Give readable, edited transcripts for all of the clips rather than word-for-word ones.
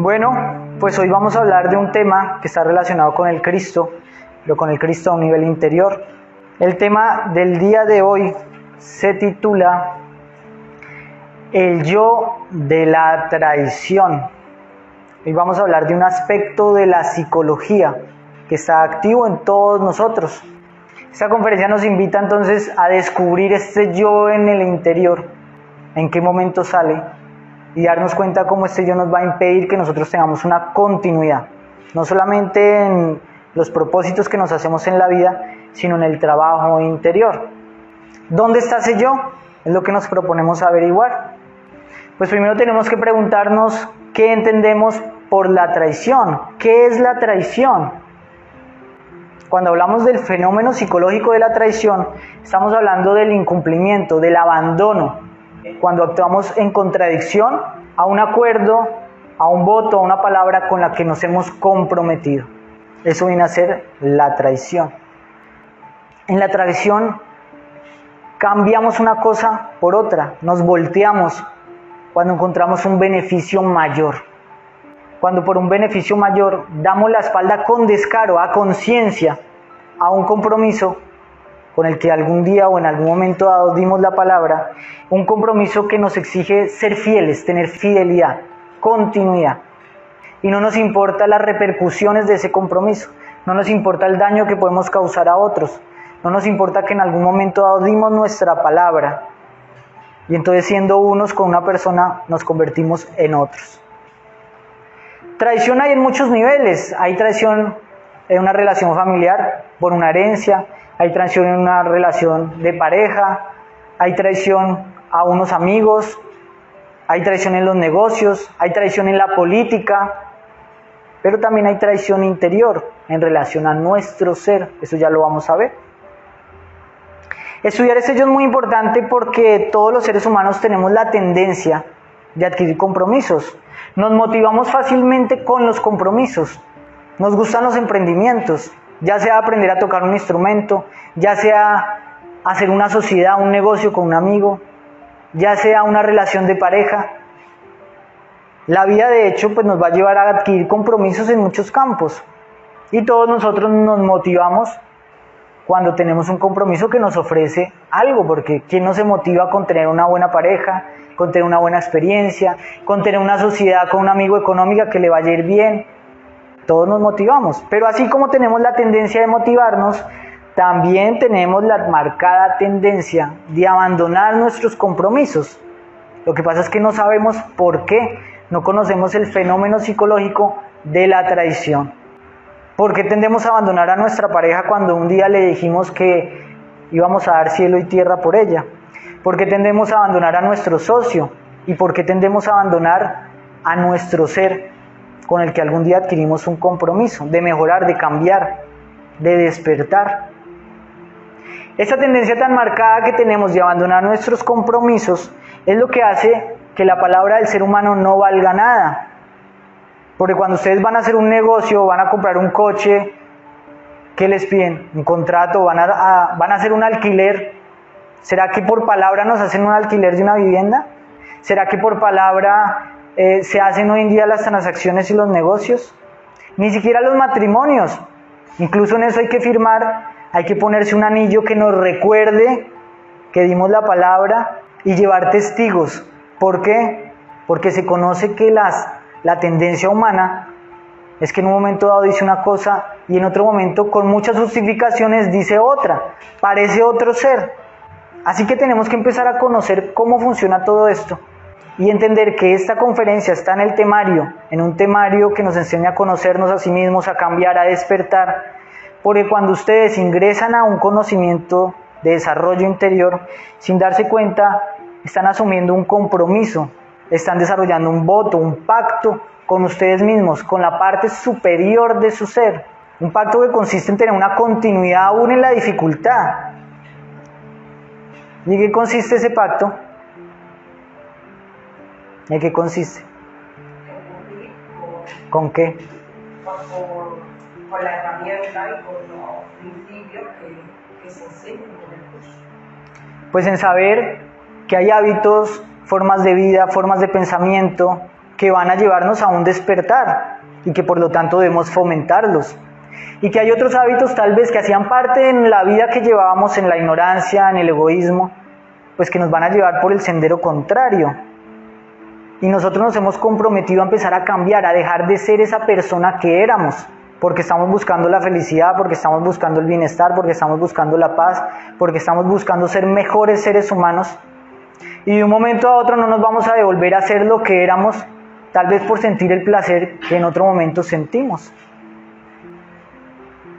Bueno, pues hoy vamos a hablar de un tema que está relacionado con el Cristo, pero con el Cristo a un nivel interior. El tema del día de hoy se titula El yo de la traición. Hoy vamos a hablar de un aspecto de la psicología que está activo en todos nosotros. Esta conferencia nos invita entonces a descubrir este yo en el interior, en qué momento sale, y darnos cuenta cómo este yo nos va a impedir que nosotros tengamos una continuidad, no solamente en los propósitos que nos hacemos en la vida, sino en el trabajo interior. ¿Dónde está ese yo? Es lo que nos proponemos averiguar. Pues primero tenemos que preguntarnos qué entendemos por la traición. ¿Qué es la traición? Cuando hablamos del fenómeno psicológico de la traición, estamos hablando del incumplimiento, del abandono. Cuando actuamos en contradicción a un acuerdo, a un voto, a una palabra con la que nos hemos comprometido. Eso viene a ser la traición. En la traición cambiamos una cosa por otra, nos volteamos cuando encontramos un beneficio mayor. Cuando por un beneficio mayor damos la espalda con descaro, a conciencia, a un compromiso con el que algún día o en algún momento dado dimos la palabra, un compromiso que nos exige ser fieles, tener fidelidad, continuidad. Y no nos importa las repercusiones de ese compromiso, no nos importa el daño que podemos causar a otros, no nos importa que en algún momento dado dimos nuestra palabra y entonces siendo unos con una persona nos convertimos en otros. Traición hay en muchos niveles. Hay traición en una relación familiar por una herencia, hay traición en una relación de pareja, hay traición a unos amigos, hay traición en los negocios, hay traición en la política, pero también hay traición interior en relación a nuestro ser. Eso ya lo vamos a ver. Estudiar este yo es muy importante porque todos los seres humanos tenemos la tendencia de adquirir compromisos. Nos motivamos fácilmente con los compromisos. Nos gustan los emprendimientos, ya sea aprender a tocar un instrumento, ya sea hacer una sociedad, un negocio con un amigo, ya sea una relación de pareja. La vida de hecho pues nos va a llevar a adquirir compromisos en muchos campos. Y todos nosotros nos motivamos cuando tenemos un compromiso que nos ofrece algo, porque ¿quién no se motiva con tener una buena pareja, con tener una buena experiencia, con tener una sociedad con un amigo económica que le vaya a ir bien? Todos nos motivamos, pero así como tenemos la tendencia de motivarnos, también tenemos la marcada tendencia de abandonar nuestros compromisos. Lo que pasa es que no sabemos por qué, no conocemos el fenómeno psicológico de la traición. ¿Por qué tendemos a abandonar a nuestra pareja cuando un día le dijimos que íbamos a dar cielo y tierra por ella? ¿Por qué tendemos a abandonar a nuestro socio? ¿Y por qué tendemos a abandonar a nuestro ser con el que algún día adquirimos un compromiso de mejorar, de cambiar, de despertar? Esa tendencia tan marcada que tenemos de abandonar nuestros compromisos es lo que hace que la palabra del ser humano no valga nada. Porque cuando ustedes van a hacer un negocio, van a comprar un coche, ¿qué les piden? Un contrato, van a hacer un alquiler. ¿Será que por palabra nos hacen un alquiler de una vivienda? ¿Será que por palabra se hacen hoy en día las transacciones y los negocios? Ni siquiera los matrimonios. Incluso en eso hay que firmar, hay que ponerse un anillo que nos recuerde que dimos la palabra y llevar testigos. ¿Por qué? Porque se conoce que la tendencia humana es que en un momento dado dice una cosa y en otro momento con muchas justificaciones dice otra, parece otro ser. Así que tenemos que empezar a conocer cómo funciona todo esto y entender que esta conferencia está en el temario, en un temario que nos enseña a conocernos a sí mismos, a cambiar, a despertar, porque cuando ustedes ingresan a un conocimiento de desarrollo interior, sin darse cuenta, están asumiendo un compromiso, están desarrollando un voto, un pacto con ustedes mismos, con la parte superior de su ser, un pacto que consiste en tener una continuidad aún en la dificultad. ¿Y en qué consiste ese pacto? ¿En qué consiste? ¿Con qué? Con la herramienta y con los principios que se enseñan en el curso. Pues en saber que hay hábitos, formas de vida, formas de pensamiento, que van a llevarnos a un despertar y que por lo tanto debemos fomentarlos. Y que hay otros hábitos tal vez que hacían parte en la vida que llevábamos en la ignorancia, en el egoísmo, pues que nos van a llevar por el sendero contrario. Y nosotros nos hemos comprometido a empezar a cambiar, a dejar de ser esa persona que éramos, porque estamos buscando la felicidad, porque estamos buscando el bienestar, porque estamos buscando la paz, porque estamos buscando ser mejores seres humanos. Y de un momento a otro no nos vamos a devolver a ser lo que éramos, tal vez por sentir el placer que en otro momento sentimos.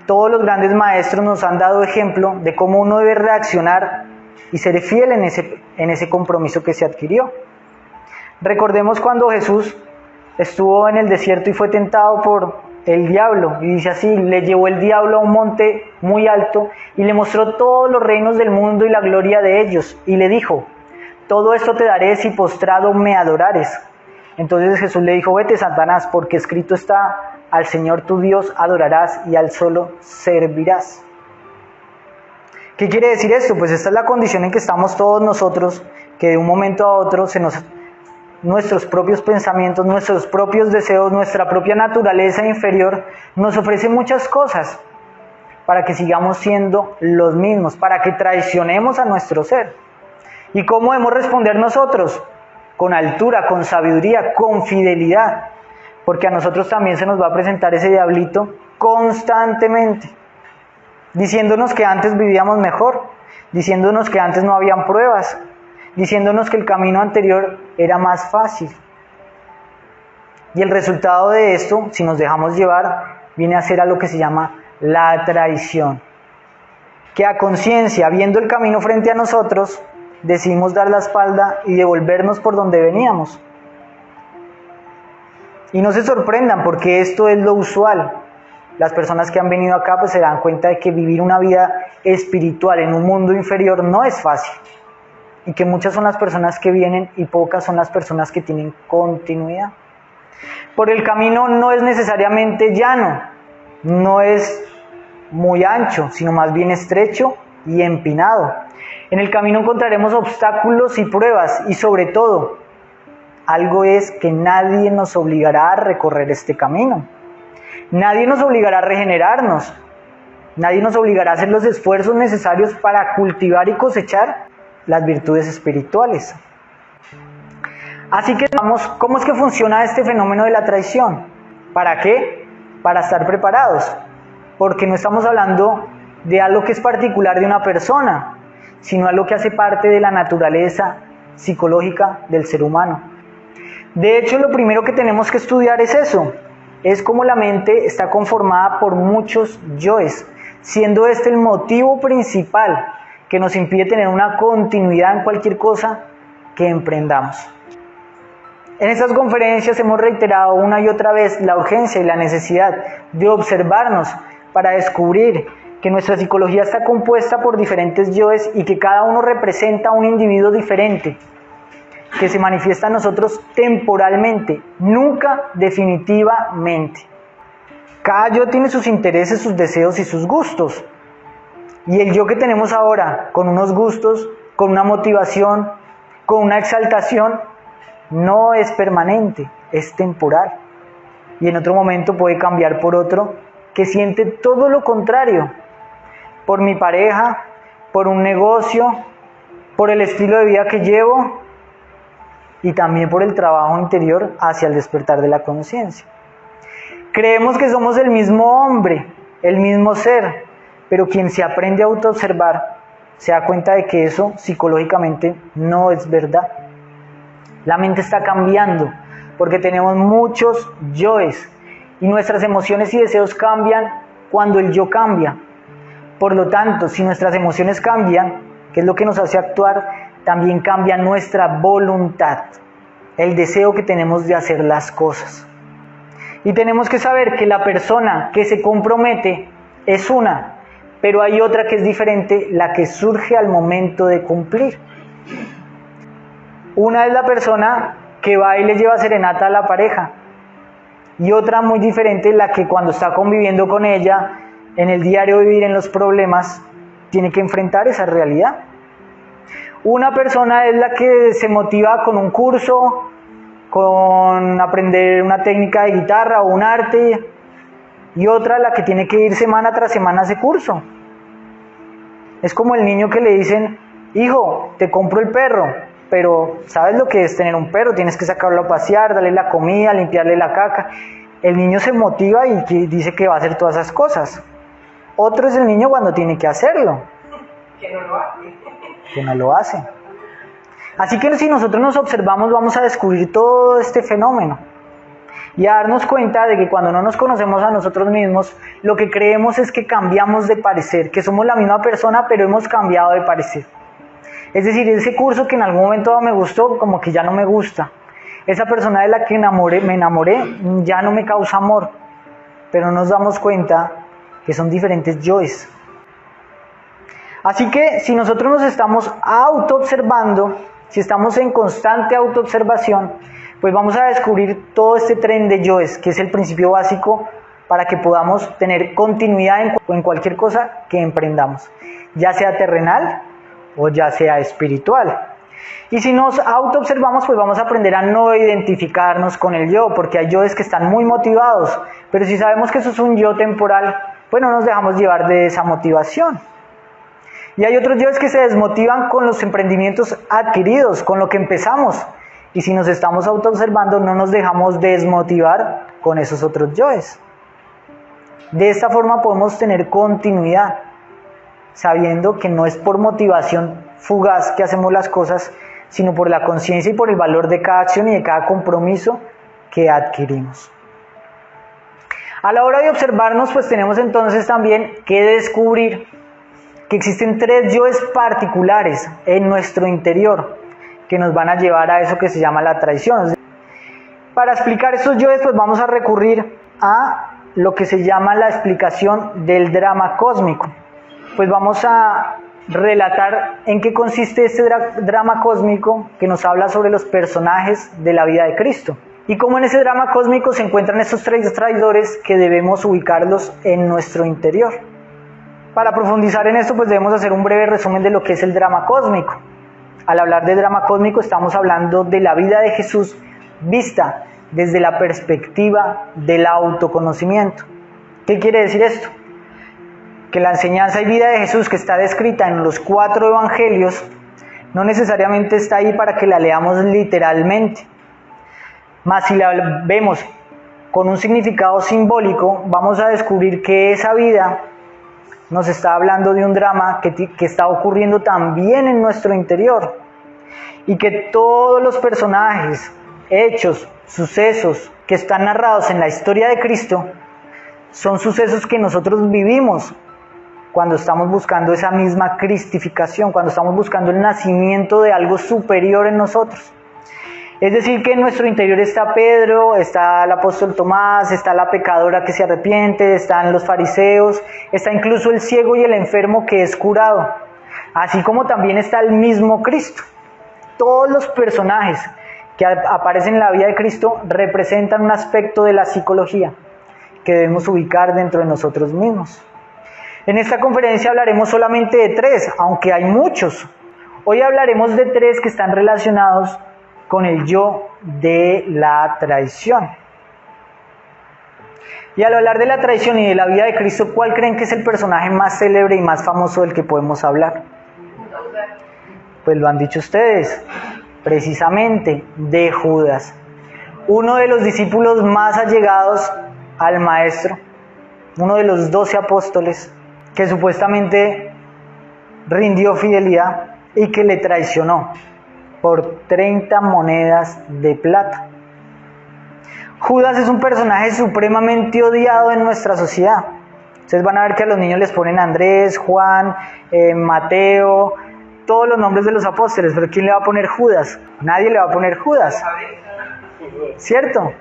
Todos los grandes maestros nos han dado ejemplo de cómo uno debe reaccionar y ser fiel en ese compromiso que se adquirió. Recordemos cuando Jesús estuvo en el desierto y fue tentado por el diablo, y dice así: le llevó el diablo a un monte muy alto y le mostró todos los reinos del mundo y la gloria de ellos, y le dijo: todo esto te daré si postrado me adorares. Entonces Jesús le dijo: vete, Satanás, porque escrito está: al Señor tu Dios adorarás y al solo servirás. ¿Qué quiere decir esto? Pues esta es la condición en que estamos todos nosotros, que de un momento a otro nuestros propios pensamientos, nuestros propios deseos, nuestra propia naturaleza inferior nos ofrece muchas cosas para que sigamos siendo los mismos, para que traicionemos a nuestro ser. ¿Y cómo debemos responder nosotros? Con altura, con sabiduría, con fidelidad, porque a nosotros también se nos va a presentar ese diablito constantemente, diciéndonos que antes vivíamos mejor, diciéndonos que antes no habían pruebas, diciéndonos que el camino anterior era más fácil. Y el resultado de esto, si nos dejamos llevar, viene a ser a lo que se llama la traición. Que a conciencia, viendo el camino frente a nosotros, decidimos dar la espalda y devolvernos por donde veníamos. Y no se sorprendan, porque esto es lo usual. Las personas que han venido acá pues se dan cuenta de que vivir una vida espiritual en un mundo inferior no es fácil. Y que muchas son las personas que vienen y pocas son las personas que tienen continuidad. Por el camino no es necesariamente llano, no es muy ancho, sino más bien estrecho y empinado. En el camino encontraremos obstáculos y pruebas, y sobre todo, algo es que nadie nos obligará a recorrer este camino. Nadie nos obligará a regenerarnos. Nadie nos obligará a hacer los esfuerzos necesarios para cultivar y cosechar las virtudes espirituales. Así que vamos, ¿cómo es que funciona este fenómeno de la traición? ¿Para qué? Para estar preparados. Porque no estamos hablando de algo que es particular de una persona, sino algo que hace parte de la naturaleza psicológica del ser humano. De hecho, lo primero que tenemos que estudiar es eso, es cómo la mente está conformada por muchos yoes, siendo este el motivo principal que nos impide tener una continuidad en cualquier cosa que emprendamos. En estas conferencias hemos reiterado una y otra vez la urgencia y la necesidad de observarnos para descubrir que nuestra psicología está compuesta por diferentes yoes y que cada uno representa un individuo diferente, que se manifiesta en nosotros temporalmente, nunca definitivamente. Cada yo tiene sus intereses, sus deseos y sus gustos. Y el yo que tenemos ahora, con unos gustos, con una motivación, con una exaltación, no es permanente, es temporal. Y en otro momento puede cambiar por otro que siente todo lo contrario, por mi pareja, por un negocio, por el estilo de vida que llevo y también por el trabajo interior hacia el despertar de la conciencia. Creemos que somos el mismo hombre, el mismo ser, pero quien se aprende a autoobservar se da cuenta de que eso psicológicamente no es verdad. La mente está cambiando porque tenemos muchos yoes y nuestras emociones y deseos cambian cuando el yo cambia. Por lo tanto, si nuestras emociones cambian, que es lo que nos hace actuar, también cambia nuestra voluntad, el deseo que tenemos de hacer las cosas. Y tenemos que saber que la persona que se compromete es una, pero hay otra que es diferente, la que surge al momento de cumplir. Una es la persona que va y le lleva serenata a la pareja, y otra muy diferente, la que cuando está conviviendo con ella, en el diario vivir, en los problemas, tiene que enfrentar esa realidad. Una persona es la que se motiva con un curso, con aprender una técnica de guitarra o un arte, y otra la que tiene que ir semana tras semana a ese curso. Es como el niño que le dicen, hijo, te compro el perro, pero ¿sabes lo que es tener un perro? Tienes que sacarlo a pasear, darle la comida, limpiarle la caca. El niño se motiva y dice que va a hacer todas esas cosas. Otro es el niño cuando tiene que hacerlo. Que no lo hace. Que no lo hace. Así que si nosotros nos observamos, vamos a descubrir todo este fenómeno y a darnos cuenta de que cuando no nos conocemos a nosotros mismos, lo que creemos es que cambiamos de parecer, que somos la misma persona, pero hemos cambiado de parecer. Es decir, ese curso que en algún momento me gustó, como que ya no me gusta. Esa persona de la que me enamoré, ya no me causa amor. Pero nos damos cuenta que son diferentes yoes. Así que si nosotros nos estamos autoobservando, si estamos en constante autoobservación, pues vamos a descubrir todo este tren de yoes, que es el principio básico para que podamos tener continuidad en cualquier cosa que emprendamos, ya sea terrenal o ya sea espiritual. Y si nos autoobservamos, pues vamos a aprender a no identificarnos con el yo, porque hay yoes que están muy motivados, pero si sabemos que eso es un yo temporal, pues no nos dejamos llevar de esa motivación. Y hay otros yoes que se desmotivan con los emprendimientos adquiridos, con lo que empezamos. Y si nos estamos autoobservando, no nos dejamos desmotivar con esos otros yoes. De esta forma podemos tener continuidad, sabiendo que no es por motivación fugaz que hacemos las cosas, sino por la conciencia y por el valor de cada acción y de cada compromiso que adquirimos. A la hora de observarnos, pues tenemos entonces también que descubrir que existen 3 yoes particulares en nuestro interior que nos van a llevar a eso que se llama la traición. Para explicar estos yoes, pues vamos a recurrir a lo que se llama la explicación del drama cósmico. Pues vamos a relatar en qué consiste este drama cósmico que nos habla sobre los personajes de la vida de Cristo. Y cómo en ese drama cósmico se encuentran estos 3 traidores que debemos ubicarlos en nuestro interior. Para profundizar en esto, pues debemos hacer un breve resumen de lo que es el drama cósmico. Al hablar de drama cósmico estamos hablando de la vida de Jesús vista desde la perspectiva del autoconocimiento. ¿Qué quiere decir esto? Que la enseñanza y vida de Jesús que está descrita en los 4 evangelios no necesariamente está ahí para que la leamos literalmente. Mas si la vemos con un significado simbólico, vamos a descubrir que esa vida nos está hablando de un drama que está ocurriendo también en nuestro interior y que todos los personajes, hechos, sucesos que están narrados en la historia de Cristo son sucesos que nosotros vivimos cuando estamos buscando esa misma cristificación, cuando estamos buscando el nacimiento de algo superior en nosotros. Es decir, que en nuestro interior está Pedro, está el apóstol Tomás, está la pecadora que se arrepiente, están los fariseos, está incluso el ciego y el enfermo que es curado, así como también está el mismo Cristo. Todos los personajes que aparecen en la vida de Cristo representan un aspecto de la psicología que debemos ubicar dentro de nosotros mismos. En esta conferencia hablaremos solamente de 3, aunque hay muchos. Hoy hablaremos de 3 que están relacionados con el yo de la traición. Y al hablar de la traición y de la vida de Cristo, ¿cuál creen que es el personaje más célebre y más famoso del que podemos hablar? Pues lo han dicho ustedes, precisamente de Judas, uno de los discípulos más allegados al Maestro, uno de los 12 apóstoles, que supuestamente rindió fidelidad y que le traicionó por 30 monedas de plata. Judas es un personaje supremamente odiado en nuestra sociedad. Ustedes van a ver que a los niños les ponen Andrés, Juan, Mateo, todos los nombres de los apóstoles, pero ¿quién le va a poner Judas? Nadie le va a poner Judas, ¿cierto?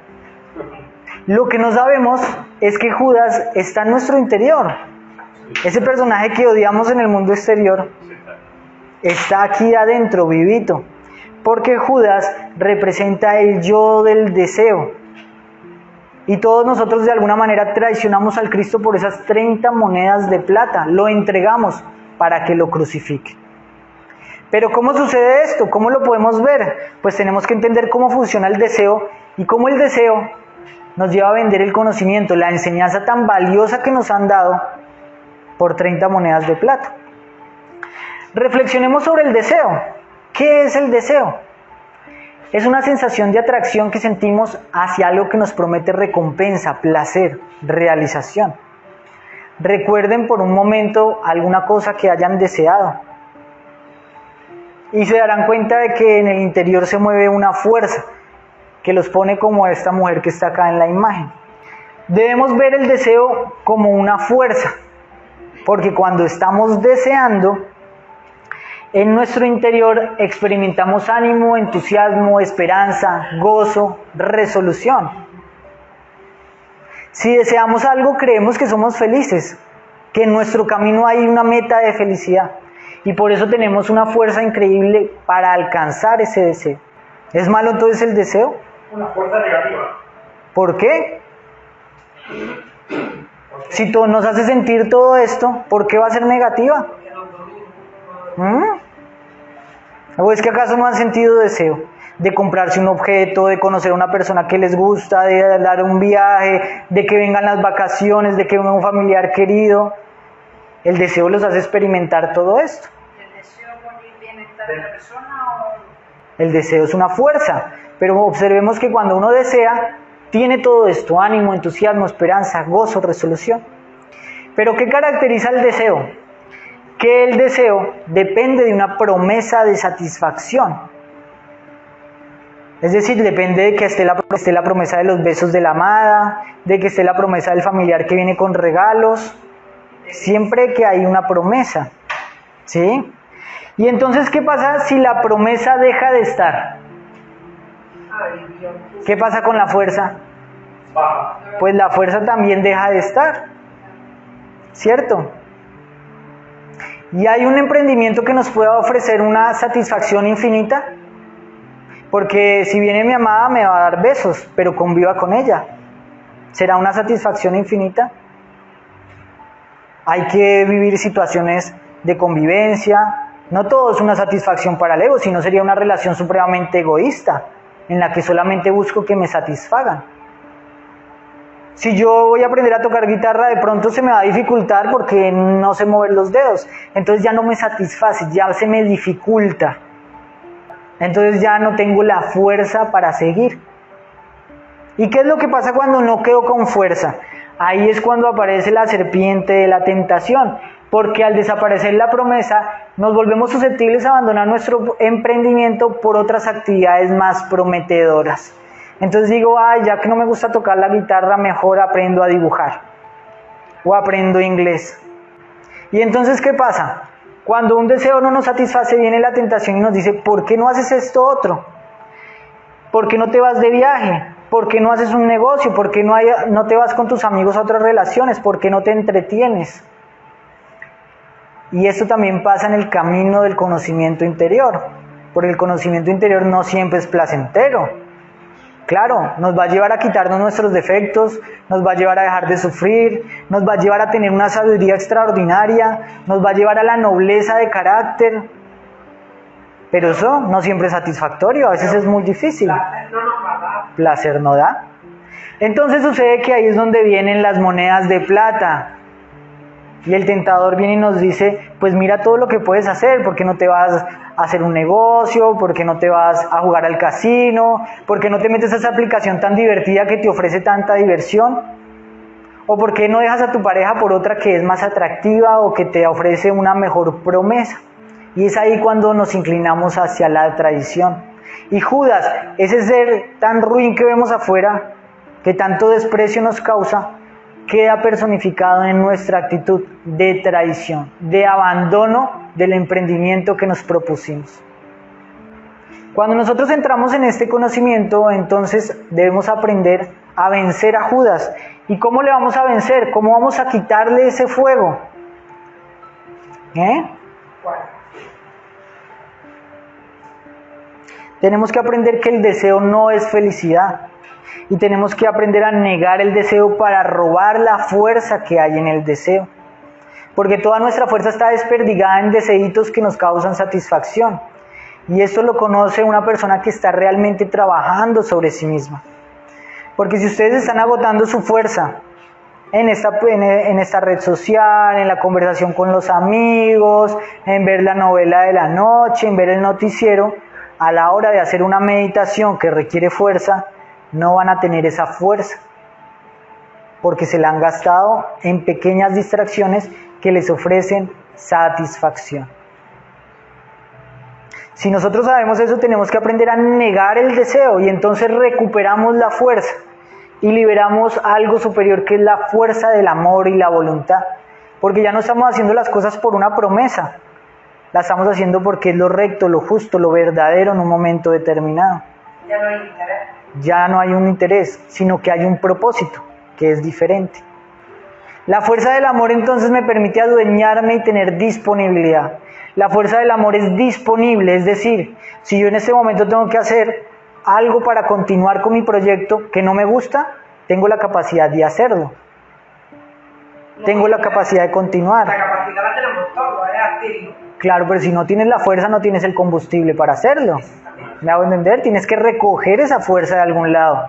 Lo que no sabemos es que Judas está en nuestro interior. Ese personaje que odiamos en el mundo exterior está aquí adentro, vivito. Porque Judas representa el yo del deseo. Y todos nosotros de alguna manera traicionamos al Cristo por esas 30 monedas de plata. Lo entregamos para que lo crucifique. Pero ¿cómo sucede esto? ¿Cómo lo podemos ver? Pues tenemos que entender cómo funciona el deseo y cómo el deseo nos lleva a vender el conocimiento, la enseñanza tan valiosa que nos han dado por 30 monedas de plata. Reflexionemos sobre el deseo. ¿Qué es el deseo? Es una sensación de atracción que sentimos hacia algo que nos promete recompensa, placer, realización. Recuerden por un momento alguna cosa que hayan deseado y se darán cuenta de que en el interior se mueve una fuerza que los pone como esta mujer que está acá en la imagen. Debemos ver el deseo como una fuerza, porque cuando estamos deseando, en nuestro interior experimentamos ánimo, entusiasmo, esperanza, gozo, resolución. Si deseamos algo, creemos que somos felices, que en nuestro camino hay una meta de felicidad. Y por eso tenemos una fuerza increíble para alcanzar ese deseo. ¿Es malo entonces el deseo? Una fuerza negativa. ¿Por qué? Si nos hace sentir todo esto, ¿por qué va a ser negativa? ¿O es que acaso no han sentido deseo de comprarse un objeto, de conocer a una persona que les gusta, de dar un viaje, de que vengan las vacaciones, de que venga un familiar querido? El deseo los hace experimentar todo esto. ¿El deseo con el bienestar de la persona o...? El deseo es una fuerza, pero observemos que cuando uno desea, tiene todo esto: ánimo, entusiasmo, esperanza, gozo, resolución. Pero ¿qué caracteriza el deseo? Que el deseo depende de una promesa de satisfacción. Es decir, depende de que esté la promesa de los besos de la amada, de que esté la promesa del familiar que viene con regalos. Siempre que hay una promesa, ¿sí? Y entonces, ¿qué pasa si la promesa deja de estar? ¿Qué pasa con la fuerza? Pues la fuerza también deja de estar, ¿cierto? Y hay un emprendimiento que nos pueda ofrecer una satisfacción infinita, porque si viene mi amada me va a dar besos, pero conviva con ella. ¿Será una satisfacción infinita? Hay que vivir situaciones de convivencia. No todo es una satisfacción para el ego, sino sería una relación supremamente egoísta, en la que solamente busco que me satisfagan. Si yo voy a aprender a tocar guitarra, de pronto se me va a dificultar porque no sé mover los dedos. Entonces ya no me satisface, ya se me dificulta. Entonces ya no tengo la fuerza para seguir. ¿Y qué es lo que pasa cuando no quedo con fuerza? Ahí es cuando aparece la serpiente de la tentación, porque al desaparecer la promesa, nos volvemos susceptibles a abandonar nuestro emprendimiento por otras actividades más prometedoras. Entonces digo, ya que no me gusta tocar la guitarra, mejor aprendo a dibujar o aprendo inglés. Y entonces, ¿qué pasa? Cuando un deseo no nos satisface, viene la tentación y nos dice, ¿por qué no haces esto otro? ¿Por qué no te vas de viaje? ¿Por qué no haces un negocio? ¿Por qué no te vas con tus amigos a otras relaciones? ¿Por qué no te entretienes? Y esto también pasa en el camino del conocimiento interior, porque el conocimiento interior no siempre es placentero. Claro, nos va a llevar a quitarnos nuestros defectos, nos va a llevar a dejar de sufrir, nos va a llevar a tener una sabiduría extraordinaria, nos va a llevar a la nobleza de carácter. Pero eso no siempre es satisfactorio, a veces es muy difícil. Placer no da. Entonces sucede que ahí es donde vienen las monedas de plata. Y el tentador viene y nos dice, pues mira todo lo que puedes hacer, ¿por qué no te vas a hacer un negocio? ¿Por qué no te vas a jugar al casino? ¿Por qué no te metes a esa aplicación tan divertida que te ofrece tanta diversión? ¿O por qué no dejas a tu pareja por otra que es más atractiva o que te ofrece una mejor promesa? Y es ahí cuando nos inclinamos hacia la traición. Y Judas, ese ser tan ruin que vemos afuera, que tanto desprecio nos causa, queda personificado en nuestra actitud de traición, de abandono del emprendimiento que nos propusimos. Cuando nosotros entramos en este conocimiento, entonces debemos aprender a vencer a Judas. ¿Y cómo le vamos a vencer? ¿Cómo vamos a quitarle ese fuego? Tenemos que aprender que el deseo no es felicidad. Y tenemos que aprender a negar el deseo para robar la fuerza que hay en el deseo. porque toda nuestra fuerza está desperdigada en deseitos que nos causan satisfacción. Y esto lo conoce una persona que está realmente trabajando sobre sí misma. Porque si ustedes están agotando su fuerza en esta red social, en la conversación con los amigos, en ver la novela de la noche, en ver el noticiero, a la hora de hacer una meditación que requiere fuerza, no van a tener esa fuerza, porque se la han gastado en pequeñas distracciones que les ofrecen satisfacción. Si nosotros sabemos eso, tenemos que aprender a negar el deseo y entonces recuperamos la fuerza y liberamos algo superior que es la fuerza del amor y la voluntad, porque ya no estamos haciendo las cosas por una promesa, la estamos haciendo porque es lo recto, lo justo, lo verdadero en un momento determinado. Ya no hay interés. Ya no hay un interés, sino que hay un propósito, que es diferente. La fuerza del amor entonces me permite adueñarme y tener disponibilidad. La fuerza del amor es disponible, es decir, si yo en este momento tengo que hacer algo para continuar con mi proyecto que no me gusta, tengo la capacidad de hacerlo. Tengo la capacidad de continuar. La capacidad la tenemos todos, es activo. Claro, pero si no tienes la fuerza, no tienes el combustible para hacerlo. ¿Me hago entender? Tienes que recoger esa fuerza de algún lado.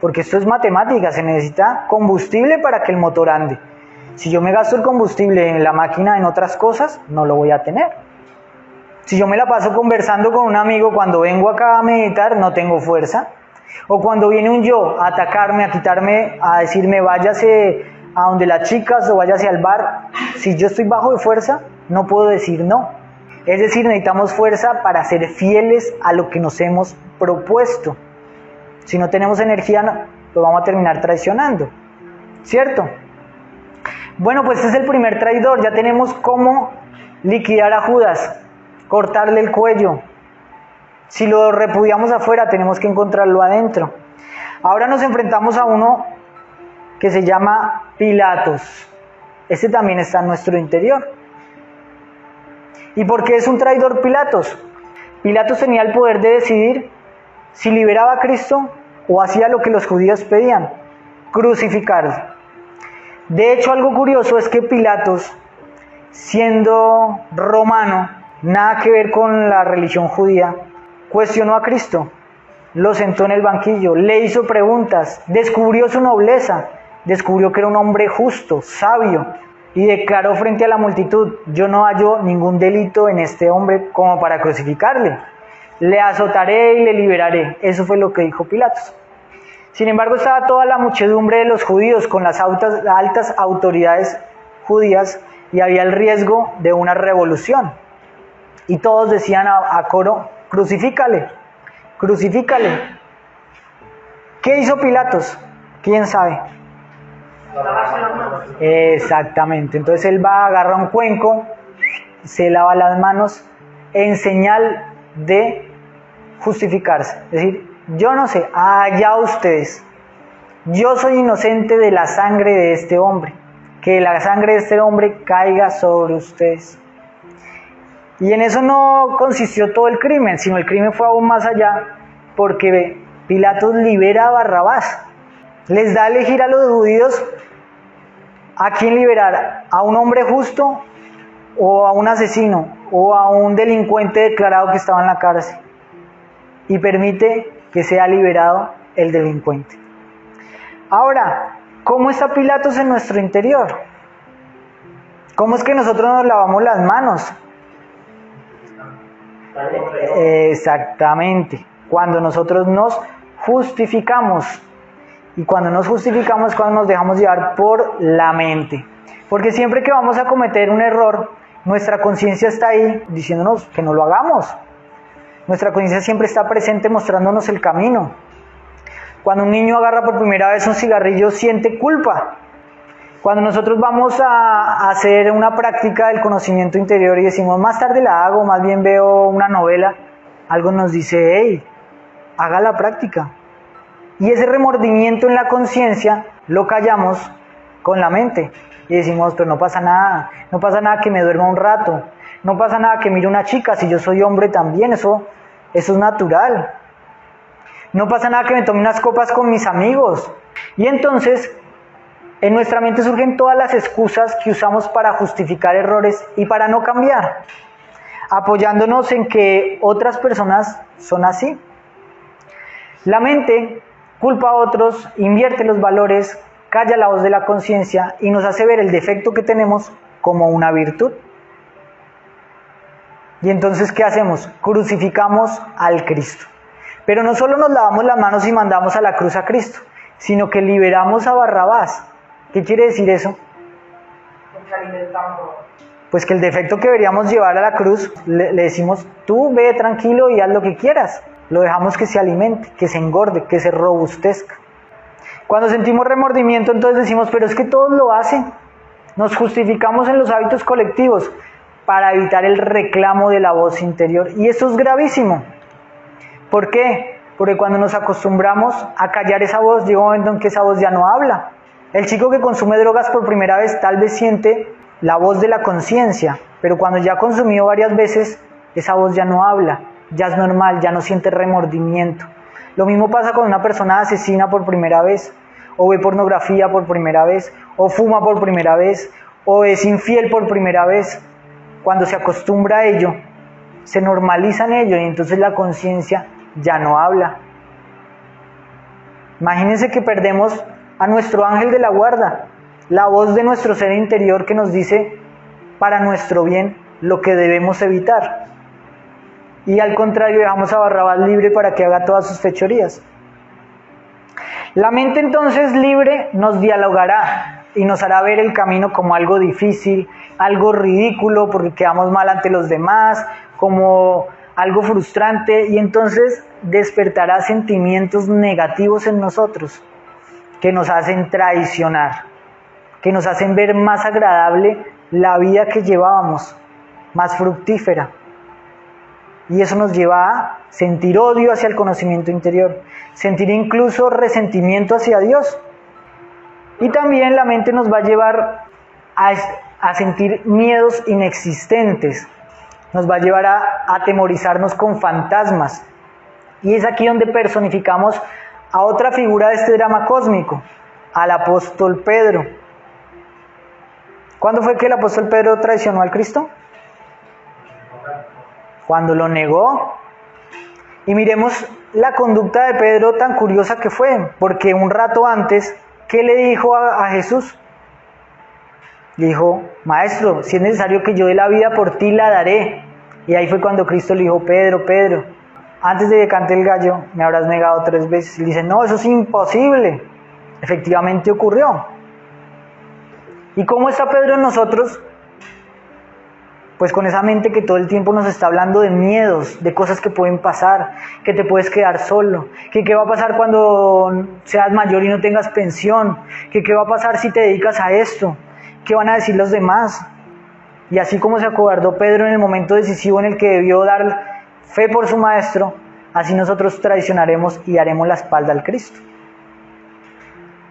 Porque esto es matemática, se necesita combustible para que el motor ande. Si yo me gasto el combustible en la máquina, en otras cosas, no lo voy a tener. Si yo me la paso conversando con un amigo cuando vengo acá a meditar, no tengo fuerza. O cuando viene un yo a atacarme, a quitarme, a decirme váyase a donde las chicas o váyase al bar, si yo estoy bajo de fuerza, no puedo decir no. Es decir, necesitamos fuerza para ser fieles a lo que nos hemos propuesto. Si no tenemos energía, lo vamos a terminar traicionando, ¿cierto? Bueno, pues este es el primer traidor. Ya tenemos cómo liquidar a Judas, cortarle el cuello. Si lo repudiamos afuera, tenemos que encontrarlo adentro. Ahora nos enfrentamos a uno que se llama Pilatos. Este también está en nuestro interior. ¿Y por qué es un traidor Pilatos? Pilatos tenía el poder de decidir si liberaba a Cristo o hacía lo que los judíos pedían, crucificarlo. De hecho, algo curioso es que Pilatos, siendo romano, nada que ver con la religión judía, cuestionó a Cristo, lo sentó en el banquillo, le hizo preguntas, descubrió su nobleza, descubrió que era un hombre justo, sabio, y declaró frente a la multitud: yo no hallo ningún delito en este hombre como para crucificarle, le azotaré y le liberaré. Eso fue lo que dijo Pilatos. Sin embargo, estaba toda la muchedumbre de los judíos con las altas autoridades judías y había el riesgo de una revolución. Y todos decían a coro: crucifícale, crucifícale. ¿Qué hizo Pilatos? ¿Quién sabe? Exactamente. Entonces él va a agarrar un cuenco, se lava las manos en señal de justificarse. Es decir, yo no sé, allá ustedes. Yo soy inocente de la sangre de este hombre. Que la sangre de este hombre caiga sobre ustedes. Y en eso no consistió todo el crimen, sino el crimen fue aún más allá, porque Pilatos libera a Barrabás. Les da a elegir a los judíos a quién liberar: a un hombre justo o a un asesino o a un delincuente declarado que estaba en la cárcel. Y permite que sea liberado el delincuente. Ahora, ¿cómo está Pilatos en nuestro interior? ¿Cómo es que nosotros nos lavamos las manos? Exactamente, cuando nosotros nos justificamos. Y cuando nos justificamos es cuando nos dejamos llevar por la mente. Porque siempre que vamos a cometer un error, nuestra conciencia está ahí diciéndonos que no lo hagamos. Nuestra conciencia siempre está presente mostrándonos el camino. Cuando un niño agarra por primera vez un cigarrillo, siente culpa. Cuando nosotros vamos a hacer una práctica del conocimiento interior y decimos: más tarde la hago, más bien veo una novela, algo nos dice: hey, haga la práctica. Y ese remordimiento en la conciencia lo callamos con la mente. Y decimos: pero no pasa nada que me duerma un rato, no pasa nada que mire una chica, si yo soy hombre también, eso es natural. No pasa nada que me tome unas copas con mis amigos. Y entonces En nuestra mente surgen todas las excusas que usamos para justificar errores y para no cambiar, apoyándonos en que otras personas son así. La mente culpa a otros, invierte los valores, calla la voz de la conciencia y nos hace ver el defecto que tenemos como una virtud. Y entonces, ¿qué hacemos? Crucificamos al Cristo. Pero no solo nos lavamos las manos y mandamos a la cruz a Cristo, sino que liberamos a Barrabás. ¿Qué quiere decir eso? Pues que el defecto que deberíamos llevar a la cruz, le decimos, tú ve tranquilo y haz lo que quieras. Lo dejamos que se alimente, que se engorde, que se robustezca. Cuando sentimos remordimiento, entonces decimos, pero es que todos lo hacen. Nos justificamos en los hábitos colectivos para evitar el reclamo de la voz interior. Y esto es gravísimo. ¿Por qué? Porque cuando nos acostumbramos a callar esa voz, llega un momento en que esa voz ya no habla. El chico que consume drogas por primera vez tal vez siente la voz de la conciencia, pero cuando ya ha consumido varias veces, esa voz ya no habla, ya es normal, ya no siente remordimiento. Lo mismo pasa con una persona asesina por primera vez, o ve pornografía por primera vez, o fuma por primera vez, o es infiel por primera vez. Cuando se acostumbra a ello, se normaliza en ello y entonces la conciencia ya no habla. Imagínense que perdemos a nuestro ángel de la guarda, la voz de nuestro ser interior que nos dice para nuestro bien lo que debemos evitar. Y al contrario, dejamos a Barrabás libre para que haga todas sus fechorías. La mente entonces libre nos dialogará y nos hará ver el camino como algo difícil, algo ridículo porque quedamos mal ante los demás, como algo frustrante, y entonces despertará sentimientos negativos en nosotros que nos hacen traicionar, que nos hacen ver más agradable la vida que llevábamos, más fructífera. Y eso nos lleva a sentir odio hacia el conocimiento interior, sentir incluso resentimiento hacia Dios. Y también la mente nos va a llevar a sentir miedos inexistentes, nos va a llevar a atemorizarnos con fantasmas. Y es aquí donde personificamos a otra figura de este drama cósmico, al apóstol Pedro. ¿Cuándo fue que el apóstol Pedro traicionó al Cristo? Cuando lo negó. Y miremos la conducta de Pedro tan curiosa que fue, porque un rato antes, ¿qué le dijo a Jesús? Le dijo, maestro, si es necesario que yo dé la vida por ti, la daré. Y ahí fue cuando Cristo le dijo, Pedro, Pedro, antes de que cante el gallo, me habrás negado 3 veces. Y le dice, no, eso es imposible. Efectivamente ocurrió. ¿Y cómo está Pedro en nosotros? Pues con esa mente que todo el tiempo nos está hablando de miedos, de cosas que pueden pasar, que te puedes quedar solo, que qué va a pasar cuando seas mayor y no tengas pensión, que qué va a pasar si te dedicas a esto, qué van a decir los demás. Y así como se acobardó Pedro en el momento decisivo en el que debió dar fe por su maestro, así nosotros traicionaremos y daremos la espalda al Cristo.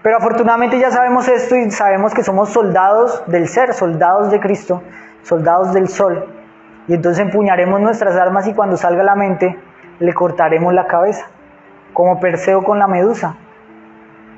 Pero afortunadamente ya sabemos esto y sabemos que somos soldados del ser, soldados de Cristo, soldados del sol. Y entonces empuñaremos nuestras armas y cuando salga la mente le cortaremos la cabeza, como Perseo con la medusa,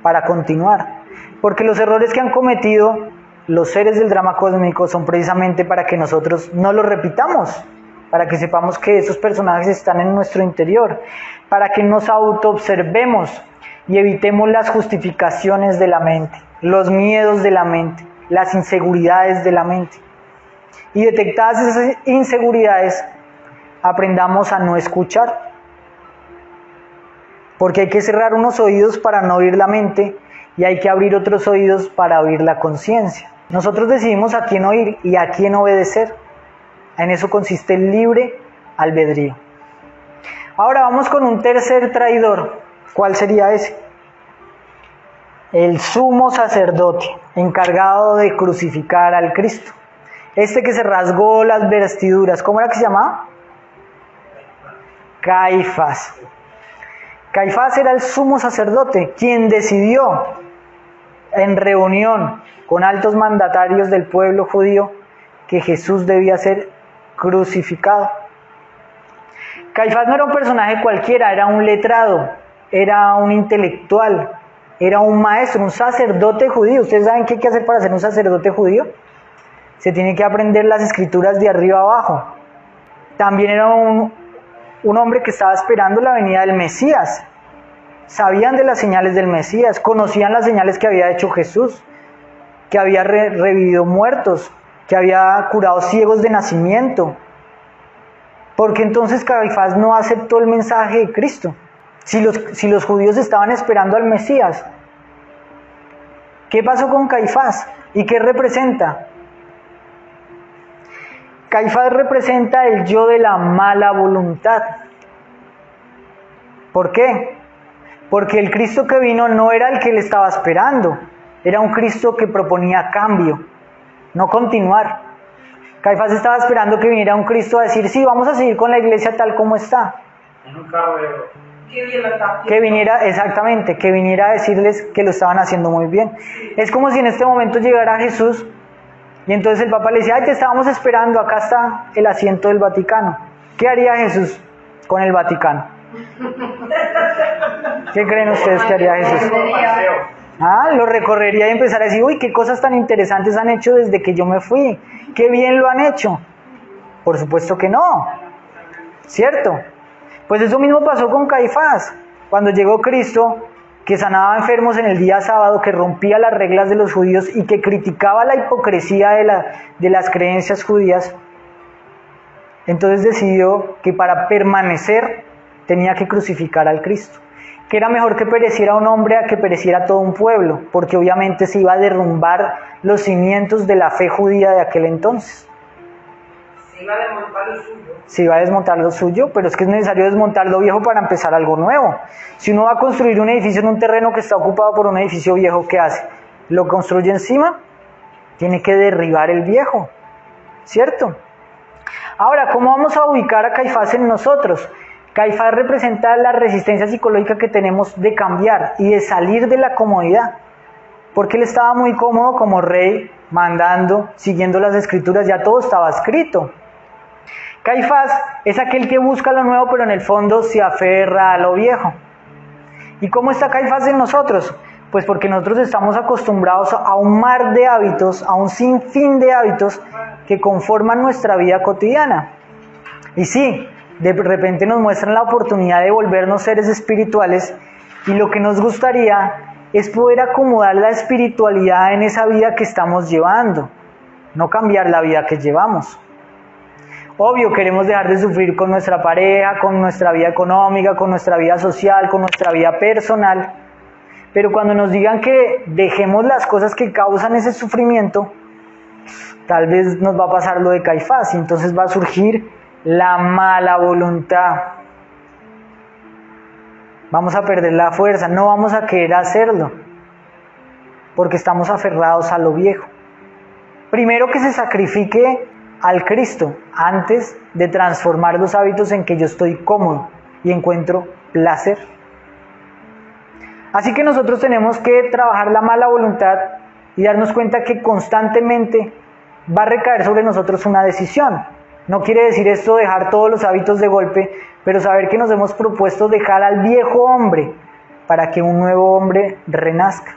para continuar. Porque los errores que han cometido los seres del drama cósmico son precisamente para que nosotros no los repitamos, para que sepamos que esos personajes están en nuestro interior, para que nos autoobservemos y evitemos las justificaciones de la mente, los miedos de la mente, las inseguridades de la mente. Y detectadas esas inseguridades, aprendamos a no escuchar. Porque hay que cerrar unos oídos para no oír la mente y hay que abrir otros oídos para oír la conciencia. Nosotros decidimos a quién oír y a quién obedecer. En eso consiste el libre albedrío. Ahora vamos con un tercer traidor. ¿Cuál sería ese? El sumo sacerdote, encargado de crucificar al Cristo. Este que se rasgó las vestiduras, ¿cómo era que se llamaba? Caifás. Caifás era el sumo sacerdote, quien decidió en reunión con altos mandatarios del pueblo judío que Jesús debía ser crucificado. Caifás no era un personaje cualquiera, era un letrado, era un intelectual, era un maestro, un sacerdote judío. ¿Ustedes saben qué hay que hacer para ser un sacerdote judío? Se tiene que aprender las escrituras de arriba abajo. También era un hombre que estaba esperando la venida del Mesías. Sabían de las señales del Mesías, conocían las señales que había hecho Jesús, que había revivido muertos, que había curado ciegos de nacimiento. ¿Por qué entonces Caifás no aceptó el mensaje de Cristo? Si los judíos estaban esperando al Mesías. ¿Qué pasó con Caifás? ¿Y qué representa? Caifás representa el yo de la mala voluntad. ¿Por qué? Porque el Cristo que vino no era el que él estaba esperando. Era un Cristo que proponía cambio, no continuar. Caifás estaba esperando que viniera un Cristo a decir, sí, vamos a seguir con la iglesia tal como está. En un carro de oro. Que viniera, exactamente, que viniera a decirles que lo estaban haciendo muy bien. Es como si en este momento llegara Jesús y entonces el Papa le decía, ay, te estábamos esperando, acá está el asiento del Vaticano. ¿Qué haría Jesús con el Vaticano? ¿Qué creen ustedes que haría Jesús? Lo recorrería y empezaría a decir, uy, qué cosas tan interesantes han hecho desde que yo me fui. Qué bien lo han hecho. Por supuesto que no. ¿Cierto? Pues eso mismo pasó con Caifás. Cuando llegó Cristo, que sanaba enfermos en el día sábado, que rompía las reglas de los judíos y que criticaba la hipocresía de las creencias judías, entonces decidió que para permanecer tenía que crucificar al Cristo. Que era mejor que pereciera un hombre a que pereciera todo un pueblo, porque obviamente se iba a derrumbar los cimientos de la fe judía de aquel entonces. Se iba a desmontar lo suyo. Se iba a desmontar lo suyo, pero es que es necesario desmontar lo viejo para empezar algo nuevo. Si uno va a construir un edificio en un terreno que está ocupado por un edificio viejo, ¿qué hace? ¿Lo construye encima? Tiene que derribar el viejo, ¿cierto? Ahora, ¿cómo vamos a ubicar a Caifás en nosotros? Caifás representa la resistencia psicológica que tenemos de cambiar y de salir de la comodidad. Porque él estaba muy cómodo como rey, mandando, siguiendo las escrituras, ya todo estaba escrito. Caifás es aquel que busca lo nuevo, pero en el fondo se aferra a lo viejo. ¿Y cómo está Caifás en nosotros? Pues porque nosotros estamos acostumbrados a un mar de hábitos, a un sinfín de hábitos que conforman nuestra vida cotidiana. Y sí, de repente nos muestran la oportunidad de volvernos seres espirituales y lo que nos gustaría es poder acomodar la espiritualidad en esa vida que estamos llevando, no cambiar la vida que llevamos. Obvio, queremos dejar de sufrir con nuestra pareja, con nuestra vida económica, con nuestra vida social, con nuestra vida personal, pero cuando nos digan que dejemos las cosas que causan ese sufrimiento, tal vez nos va a pasar lo de Caifás y entonces va a surgir la mala voluntad. Vamos a perder la fuerza, no vamos a querer hacerlo, porque estamos aferrados a lo viejo. Primero que se sacrifique al Cristo antes de transformar los hábitos en que yo estoy cómodo y encuentro placer. Así que nosotros tenemos que trabajar la mala voluntad y darnos cuenta que constantemente va a recaer sobre nosotros una decisión. No quiere decir esto dejar todos los hábitos de golpe, pero saber que nos hemos propuesto dejar al viejo hombre para que un nuevo hombre renazca.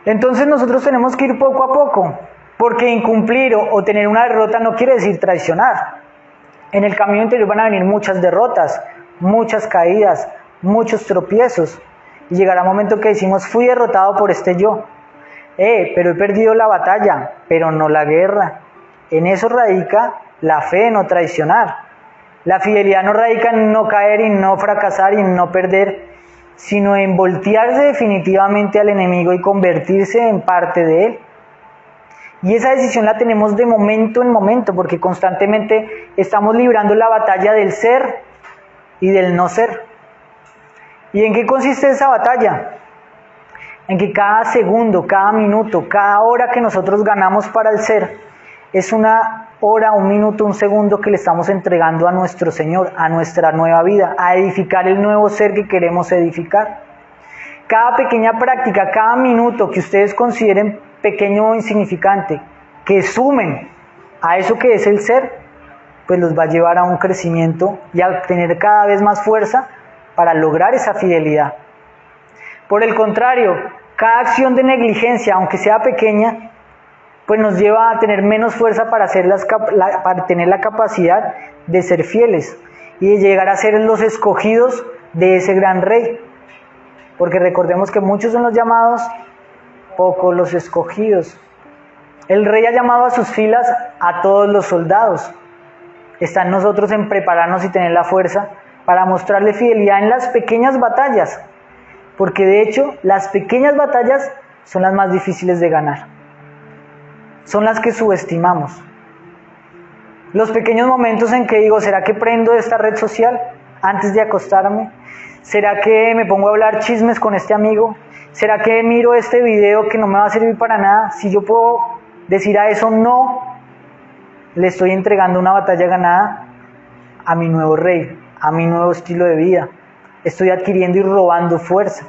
Entonces nosotros tenemos que ir poco a poco, porque incumplir o tener una derrota no quiere decir traicionar. En el camino interior van a venir muchas derrotas, muchas caídas, muchos tropiezos, y llegará un momento que decimos, fui derrotado por este yo. Pero he perdido la batalla, pero no la guerra. En eso radica la fe, no traicionar. La fidelidad no radica en no caer y no fracasar y no perder, sino en voltearse definitivamente al enemigo y convertirse en parte de él. Y esa decisión la tenemos de momento en momento, porque constantemente estamos librando la batalla del ser y del no ser. ¿Y en qué consiste esa batalla? En que cada segundo, cada minuto, cada hora que nosotros ganamos para el ser, es una hora, un minuto, un segundo que le estamos entregando a nuestro Señor, a nuestra nueva vida, a edificar el nuevo ser que queremos edificar. Cada pequeña práctica, cada minuto que ustedes consideren pequeño o insignificante, que sumen a eso que es el ser, pues los va a llevar a un crecimiento y a tener cada vez más fuerza para lograr esa fidelidad. Por el contrario, cada acción de negligencia, aunque sea pequeña, pues nos lleva a tener menos fuerza para tener la capacidad de ser fieles y de llegar a ser los escogidos de ese gran rey. Porque recordemos que muchos son los llamados, pocos los escogidos. El rey ha llamado a sus filas a todos los soldados. Está en nosotros en prepararnos y tener la fuerza para mostrarle fidelidad en las pequeñas batallas. Porque de hecho, las pequeñas batallas son las más difíciles de ganar. Son las que subestimamos. Los pequeños momentos en que digo, ¿será que prendo esta red social antes de acostarme? ¿Será que me pongo a hablar chismes con este amigo? ¿Será que miro este video que no me va a servir para nada? Si yo puedo decir a eso no, le estoy entregando una batalla ganada a mi nuevo rey, a mi nuevo estilo de vida. Estoy adquiriendo y robando fuerza.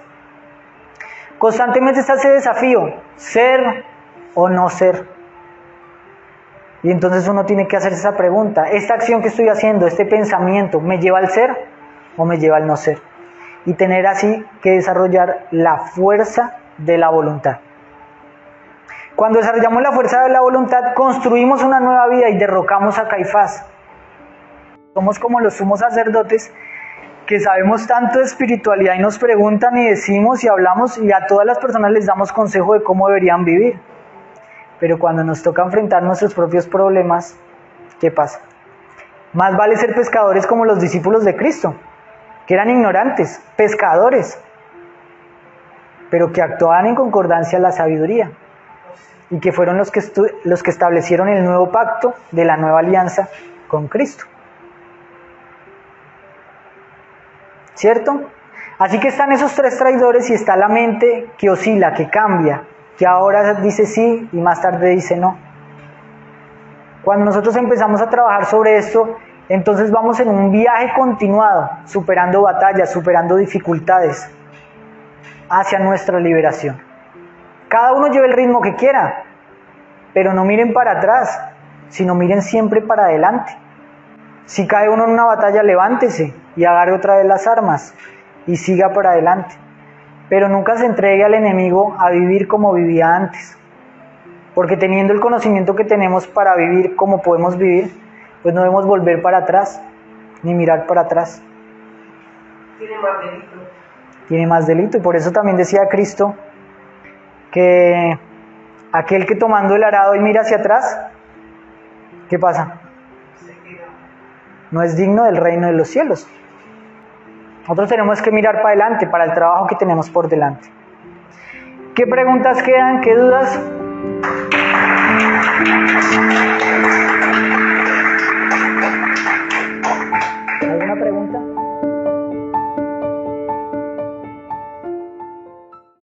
Constantemente está ese desafío, ser o no ser. Y entonces uno tiene que hacerse esa pregunta, ¿esta acción que estoy haciendo, este pensamiento, me lleva al ser o me lleva al no ser? Y tener así que desarrollar la fuerza de la voluntad. Cuando desarrollamos la fuerza de la voluntad, construimos una nueva vida y derrocamos a Caifás. Somos como los sumos sacerdotes que sabemos tanto de espiritualidad y nos preguntan y decimos y hablamos y a todas las personas les damos consejo de cómo deberían vivir. Pero cuando nos toca enfrentar nuestros propios problemas, ¿qué pasa? Más vale ser pescadores como los discípulos de Cristo, que eran ignorantes, pescadores, pero que actuaban en concordancia a la sabiduría y que fueron los que establecieron el nuevo pacto de la nueva alianza con Cristo. ¿Cierto? Así que están esos tres traidores y está la mente que oscila, que cambia, que ahora dice sí y más tarde dice no. Cuando nosotros empezamos a trabajar sobre esto, entonces vamos en un viaje continuado, superando batallas, superando dificultades, hacia nuestra liberación. Cada uno lleve el ritmo que quiera, pero no miren para atrás, sino miren siempre para adelante. Si cae uno en una batalla, levántese y agarre otra vez las armas y siga para adelante. Pero nunca se entregue al enemigo a vivir como vivía antes. Porque teniendo el conocimiento que tenemos para vivir como podemos vivir, pues no debemos volver para atrás, ni mirar para atrás. Tiene más delito. Tiene más delito, y por eso también decía Cristo que aquel que tomando el arado y mira hacia atrás, ¿qué pasa? No es digno del reino de los cielos. Nosotros tenemos que mirar para adelante, para el trabajo que tenemos por delante. ¿Qué preguntas quedan? ¿Qué dudas?